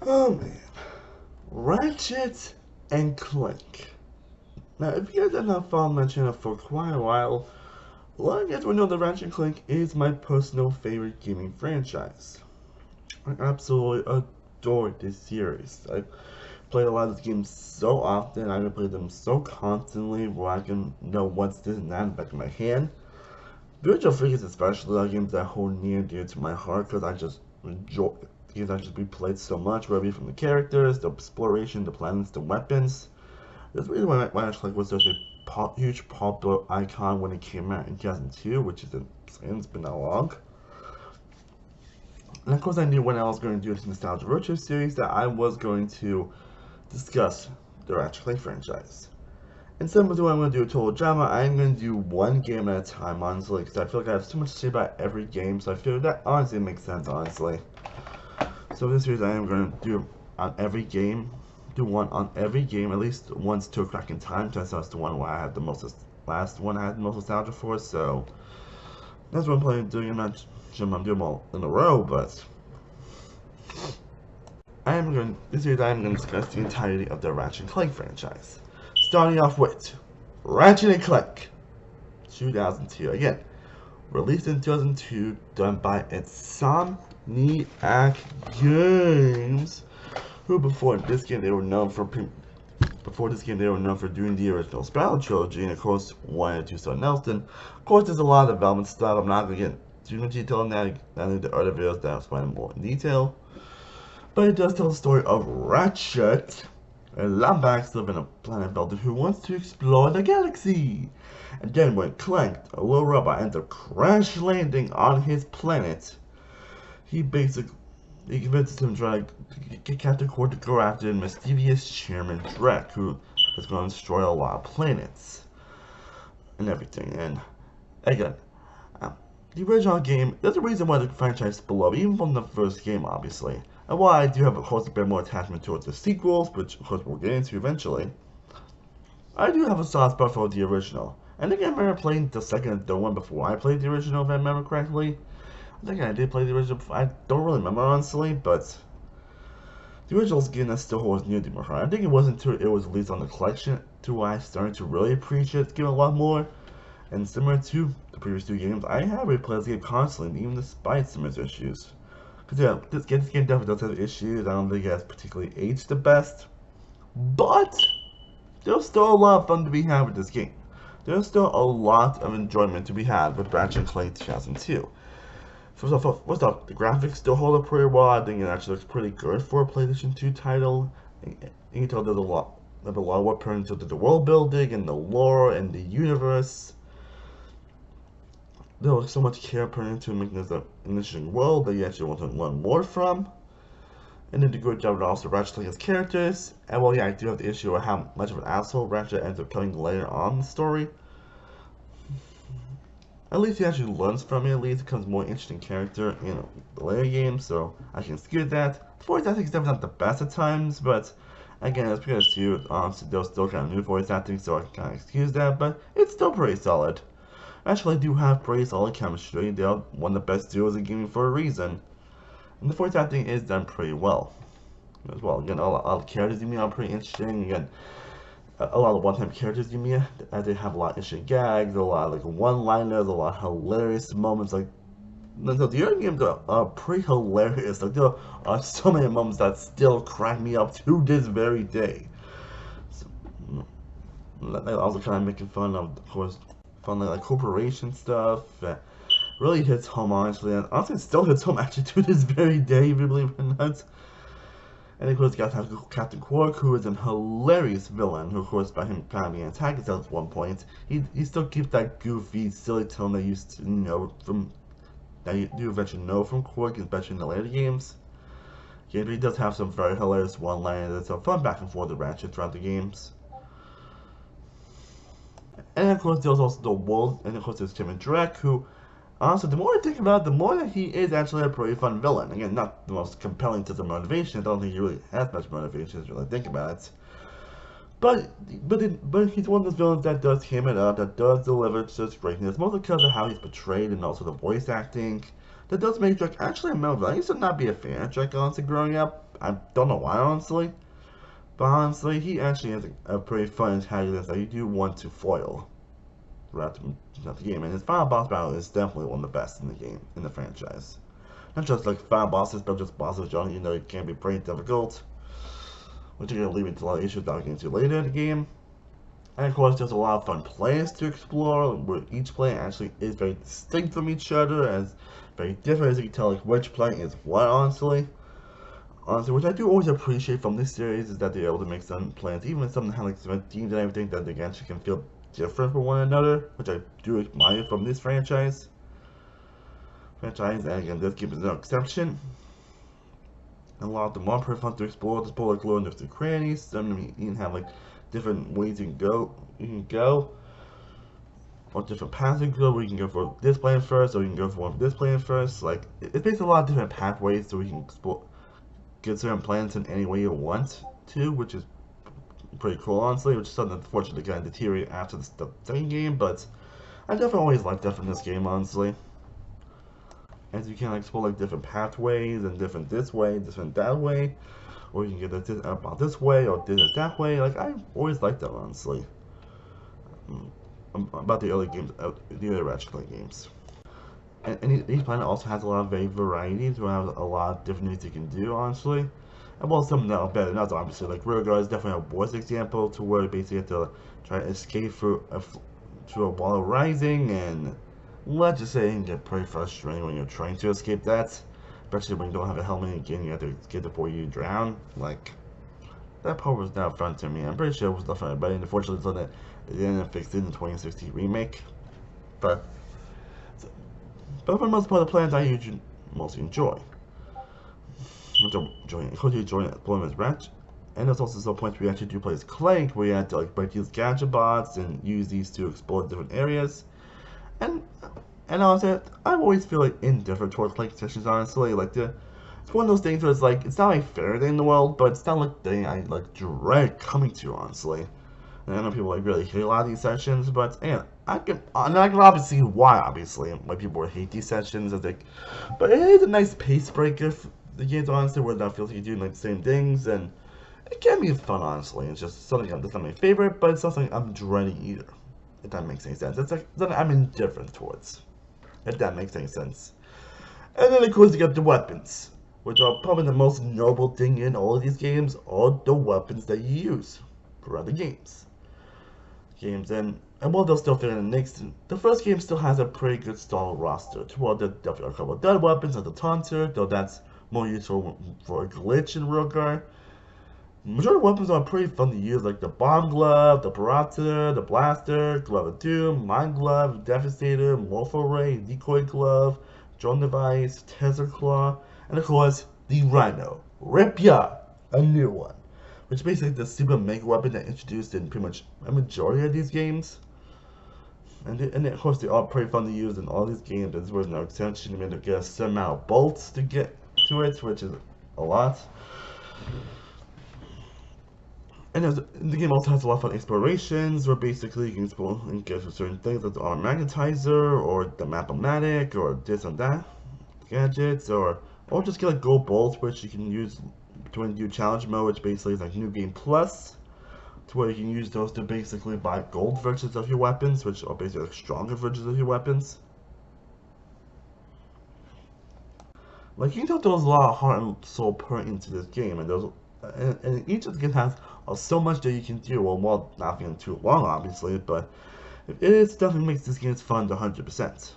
Oh man. Ratchet and Clank. Now, if you guys have not followed my channel for quite a while, a lot of you guys will know that Ratchet and Clank is my personal favorite gaming franchise. I absolutely adore this series. I've played a lot of these games so often, I can play them so constantly where I can know what's this and that in the back of my hand. Virtual Figures especially are games that hold near and dear to my heart because I just enjoy it. Games I just replayed so much, whether it be from the characters, the exploration, the planets, the weapons. There's a reason why Ratchet Clank was such a huge popular icon when it came out in 2002, which is insane, it's been that long. And of course I knew when I was going to do this Nostalgia Road Trip series that I was going to discuss the Ratchet Clank franchise. And similar to what I'm going to do a total drama, I'm going to do one game at a time, honestly, because I feel like I have so much to say about every game, so I feel that honestly makes sense, honestly. So this series I am going to do on every game, do one on every game, at least once to a crack in time, since that's the one where I had the most, last one I had the most nostalgia for, so that's what I'm planning on doing. I'm not sure I'm doing them all in a row, but this series I am going to discuss the entirety of the Ratchet and Clank franchise. Starting off with Ratchet and Clank 2002. Again, released in 2002, done by Insomniac Games, who before this game they were known for doing the original Spiral trilogy, and of course 1 and 2 Star Nelson. Of course, there's a lot of development stuff. I'm not going to get too much detail on that. I think the other videos that I'll explain more in detail. But it does tell the story of Ratchet, a Lombax live in a planet builder who wants to explore the galaxy. And then when Clank, a little robot, ends up crash landing on his planet, he convinces him to try to get Captain Cord to go after the mischievous Chairman Drek, who is going to destroy a lot of planets and everything. And again, the original game, there's a reason why the franchise split up, even from the first game, obviously. And while I do have, of course, a bit more attachment towards the sequels, which, of course, we'll get into eventually, I do have a soft spot for the original. And again, I remember playing the second and third one before I played the original, if I remember correctly. I think I did play the original before. I don't really remember, honestly, but the original game that still holds near to my heart. I think it wasn't until it was released on the collection to why I started to really appreciate this game a lot more. And similar to the previous two games, I have replayed this game constantly, even despite some of its issues. Because yeah, this game definitely does have issues. I don't think it has particularly aged the best. But there's still a lot of fun to be had with this game. There's still a lot of enjoyment to be had with Ratchet & Clank 2002. First off, the graphics still hold up pretty well. I think it actually looks pretty good for a PlayStation 2 title. You can tell there's a lot of work put into the world building and the lore and the universe. There was so much care put into making this an interesting world that you actually want to learn more from. And then the good job with also Ratchet Clank's characters. And well, yeah, I do have the issue of how much of an asshole Ratchet ends up becoming later on in the story. At least he actually learns from it, at least becomes a more interesting character in the later games, so I can excuse that. The voice acting is definitely not the best at times, but again, that's because too, there's still kind of new voice acting, so I can kind of excuse that, but it's still pretty solid. Actually, I do have pretty solid chemistry. They're one of the best duos in gaming for a reason. And the voice acting is done pretty well. As well, again, a lot of characters in me are pretty interesting. Again, a lot of one-time characters in me, as they have a lot of interesting gags, a lot of like one-liners, a lot of hilarious moments. Like, the other games are pretty hilarious. Like, there are so many moments that still crack me up to this very day. So, I also kind of making fun of course, like corporation stuff. Really hits home, honestly, and honestly, it still hits home actually to this very day, if you believe it or not. And of course, you guys have Captain Quark, who is an hilarious villain, who of course, by him kind of being antagonist at one point, he still keeps that goofy, silly tone that you used to know from, that you do eventually know from Quark, especially in the later games. Yeah, but he does have some very hilarious one-liners and some fun back and forth with Ratchet throughout the games. And of course, there's also the world, and of course, there's Tim and Drek, who, honestly, the more I think about it, the more that he is actually a pretty fun villain. Again, not the most compelling to the motivation. I don't think he really has much motivation to really think about it. But he's one of those villains that does ham it up, that does deliver such greatness, mostly because of how he's portrayed and also the voice acting. that does make Drake actually a memorable. I used to not be a fan of Drake, honestly, growing up. I don't know why, honestly. But honestly, he actually has a pretty fun antagonist that you do want to foil throughout the game. And his final boss battle is definitely one of the best in the game, in the franchise. Not just like final bosses, but just bosses generally, you know, it can be pretty difficult. Which are going to lead me to a lot of issues that I'll get into later in the game. And of course, there's a lot of fun planes to explore, where each plane actually is very distinct from each other, and very different, as you can tell, like which plane is what, honestly. Which I do always appreciate from this series, is that they're able to make some planes, even if some have like some themes and everything, that they actually can feel different from one another, which I do admire from this franchise. And again, this game is no exception. And a lot of them are pretty fun to explore like little different crannies. Some of them even have like different ways you can go, or different paths you can go, where you can go for this plane first, or you can go for one for this plane first. Like, it's basically a lot of different pathways, so we can explore, get certain plans in any way you want to, which is pretty cool, honestly, which is something unfortunately kind of deteriorate after the second game, but I definitely always liked that from this game, honestly. As you can explore like different pathways, and different this way, different that way, or you can get this about this way, or this that way. Like, I always liked that, honestly. About the early games, the early Ratchet Clank games. And each planet also has a lot of varieties, where have a lot of different things you can do, honestly. And well, some that are better than others, obviously. Like, Rear Guard is definitely a worse example, to where you basically have to try to escape through a wall of rising, and let's just say it can get pretty frustrating when you're trying to escape that. Especially when you don't have a helmet again, you have to escape before you drown. Like, that part was not fun to me. I'm pretty sure it was not fun, but unfortunately, it's something that they didn't fix it in the 2016 remake. But for the most part, the plans I usually mostly enjoy. Of course, you enjoy exploring as Ratchet. And there's also some points where you actually do play as Clank, where you have to like break these gadget bots and use these to explore different areas. And honestly, I always feel like indifferent towards Clank sessions, honestly. Like, it's one of those things where it's like, it's not my favorite thing in the world, but it's not like the thing I like dread coming to, honestly. And I know people like really hate a lot of these sessions, but yeah, I can obviously see why people would hate these sessions. But it is a nice pace breaker. The game's honestly where it feels like you're doing like the same things, and it can be fun, honestly. It's just something that's not my favorite, but it's not something I'm dreading either. If that makes any sense. It's like something I'm indifferent towards. If that makes any sense. And then of course you got the weapons, which are probably the most noble thing in all of these games, are the weapons that you use throughout the games. And while they'll still fit in the next, the first game still has a pretty good solid roster. Well, there definitely are a couple of dead weapons like the Taunter, though that's more useful for a glitch in Real Guard. Majority of weapons are pretty fun to use, like the Bomb Glove, the Barata, the Blaster, Glove of Doom, Mind Glove, Devastator, Morpho Ray, Decoy Glove, Drone Device, Tesla Claw, and of course, the Rhino. Rip ya! A new one. Which is basically the super mega weapon that introduced in pretty much a majority of these games. And of course, they are pretty fun to use in all these games. This was no exception. You made to get a certain amount of bolts to get to it, which is a lot. And the game also has a lot of fun explorations, where basically you can explore and get to certain things like the Arm Magnetizer, or the Map-O-Matic, or this and that gadgets, or just get like gold bolts, which you can use to do challenge mode, which basically is like New Game Plus, to where you can use those to basically buy gold versions of your weapons, which are basically like stronger versions of your weapons. Like, you can tell there's a lot of heart and soul put into this game, and each of the games has so much that you can do. Well, not being too long, obviously, but it definitely makes this game fun to 100%.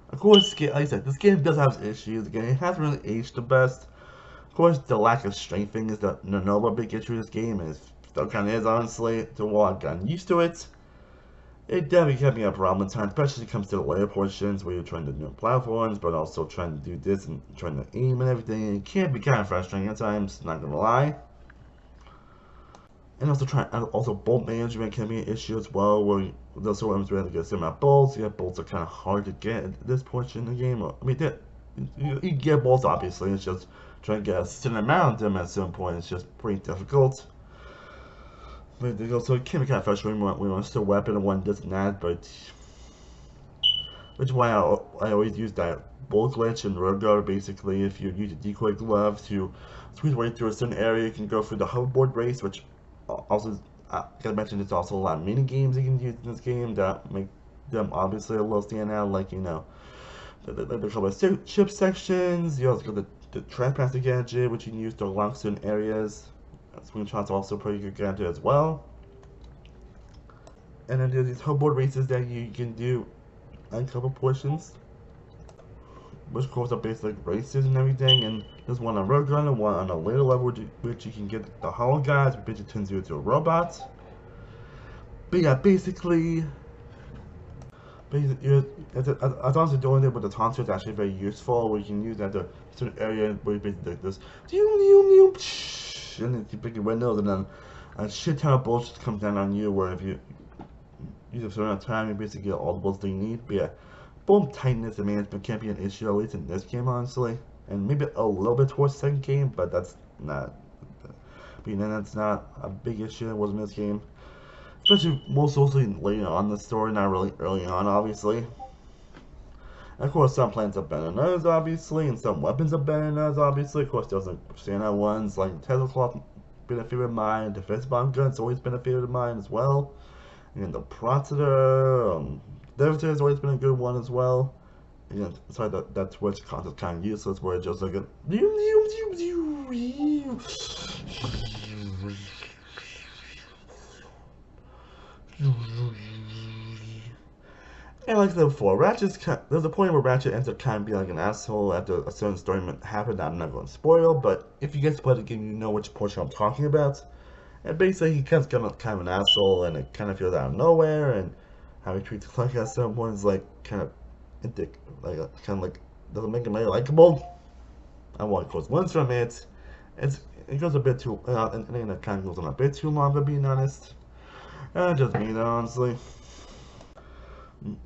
Of course, like I said, this game does have issues. Again, it hasn't really aged the best. Of course, the lack of strength thing is another big issue in this game, and it still kind of is, honestly, to while I've gotten used to it. It definitely kept me a problem at times, especially when it comes to the later portions where you're trying to do platforms, but also trying to do this and trying to aim and everything. It can be kind of frustrating at times, not gonna lie. And also bolt management can be an issue as well, where those ones where you have to get some bolts. Yeah, bolts are kind of hard to get at this portion of the game. I mean, you get bolts, obviously. It's just trying to get a certain amount of them at some point. It's just pretty difficult. But also, it can be kind of frustrating when one still weapon and one doesn't add, but which is why I always use that bull glitch and road guard. Basically, if you use a decoy glove to squeeze your way through a certain area, you can go through the hoverboard race, which also, I gotta mention, there's also a lot of mini games you can use in this game that make them obviously a little stand out, like, you know, the couple of ship sections. You also got the trespassing gadget, which you can use to unlock certain areas. Screenshots also pretty good gadget as well. And then there's these hoverboard races that you can do on a couple portions, which of course are basically like races and everything. And there's one on road gun and one on a later level, which you can get the hollow guys, which basically turns you into a robot. But yeah, basically as long as you're doing it with the tonsure, it's actually very useful. Where you can use that to certain area where you basically like this, and then you pick your windows, and then a shit ton of bullshit comes down on you. Where if you use a certain amount of time, you basically get all the bullets that you need. But yeah, boom, tightness and management can't be an issue, at least in this game, honestly. And maybe a little bit towards the second game, but that's not. But then that's not a big issue. It wasn't this game. Especially mostly later on in the story, not really early on, obviously. And of course, some plants are better than others, obviously, and some weapons are better than others, obviously. Of course, there's like standout ones, like the Tesla Cloth, been a favorite of mine. The Defense Bomb Gun's always been a favorite of mine as well. And the Processor, Devastator has always been a good one as well. And sorry, that Twitch content is kind of useless, where it's just like a. And like I said before, there's a point where Ratchet ends up kind of being like an asshole after a certain story happened that I'm not going to spoil, but if you guys play the game, you know which portion I'm talking about. And basically, he kind of an asshole, and it kind of feels out of nowhere, and how he treats Clank at some point is like kind of doesn't make him very likable. I won't close once from it. It goes a bit too, and it kind of goes on a bit too long, to being honest. Just me, honestly.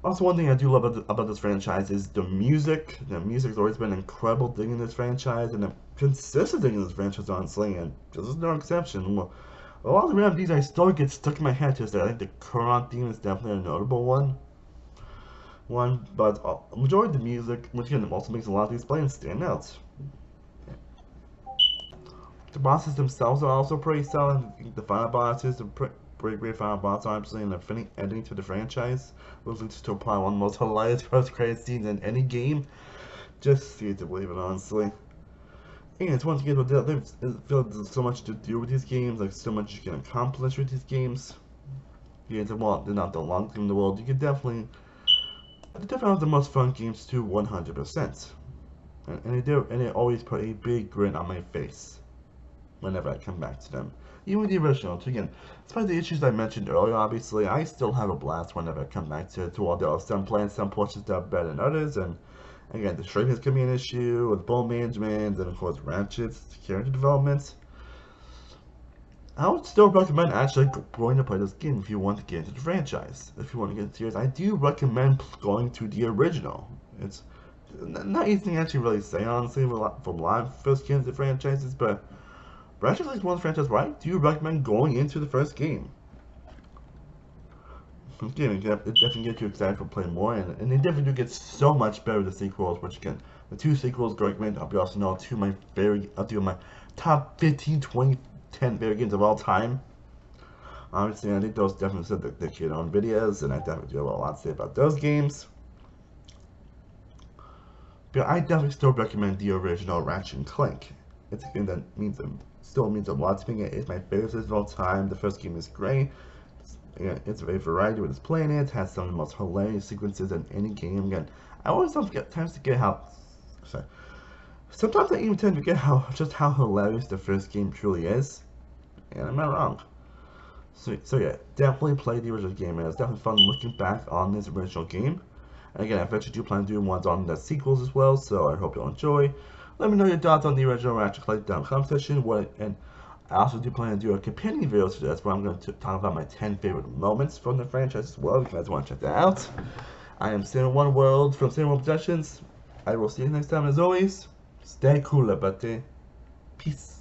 Also, one thing I do love about this franchise is the music. The music's always been an incredible thing in this franchise, and a consistent thing in this franchise, honestly, and this is no exception. A lot of the melodies I still get stuck in my head to this day. I think the Quran theme is definitely a notable one. But a majority of the music, which again also makes a lot of these players stand out. The bosses themselves are also pretty solid. The final bosses are pretty great final boss, obviously, and the fitting ending to the franchise, which leads to probably one of the most hilarious post-credit scenes in any game. Just see it to believe it, honestly. And once again, there's so much to do with these games, like so much you can accomplish with these games. Yeah, they're not the longest game in the world. You can definitely have the most fun games too, 100%. And they always put a big grin on my face whenever I come back to them. Even the original, again, despite the issues I mentioned earlier, obviously, I still have a blast whenever I come back to it. While there are some plans, some portions that are better than others, and again, the straightness can be an issue with bone management, and of course, Ratchet's character development. I would still recommend actually going to play this game if you want to get into the franchise. If you want to get into the series, I do recommend going to the original. It's not anything I actually really say, honestly, from live first games of franchises, but Ratchet Clank is one of the franchises where I do recommend going into the first game. Again, it definitely gets you excited for playing more, and they definitely do get so much better with the sequels, which again, the two sequels, Great Grand, I'll be also know, I'll do my top 15, 20, 10 favorite games of all time. Obviously, I think those definitely said that they create own videos, and I definitely do have a lot to say about those games. But I definitely still recommend the original Ratchet & Clank. It's a game that still means a lot to me. It's my favorite of all time. The first game is great. It's a very variety with its planet. It has some of the most hilarious sequences in any game. Again, I always sometimes forget how. Sorry. Sometimes I even tend to forget how hilarious the first game truly is, and I'm not wrong. So yeah, definitely play the original game, and it's definitely fun looking back on this original game. And again, I eventually do plan to do ones on the sequels as well, so I hope you'll enjoy. Let me know your thoughts on the original Ratchet Clank down in the comment section. And I also do plan to do a companion video to this, where I'm going to talk about my 10 favorite moments from the franchise as well, if you guys want to check that out. I am Cinema One World from Cinema One Productions. I will see you next time, as always. Stay cool, buddy. Peace.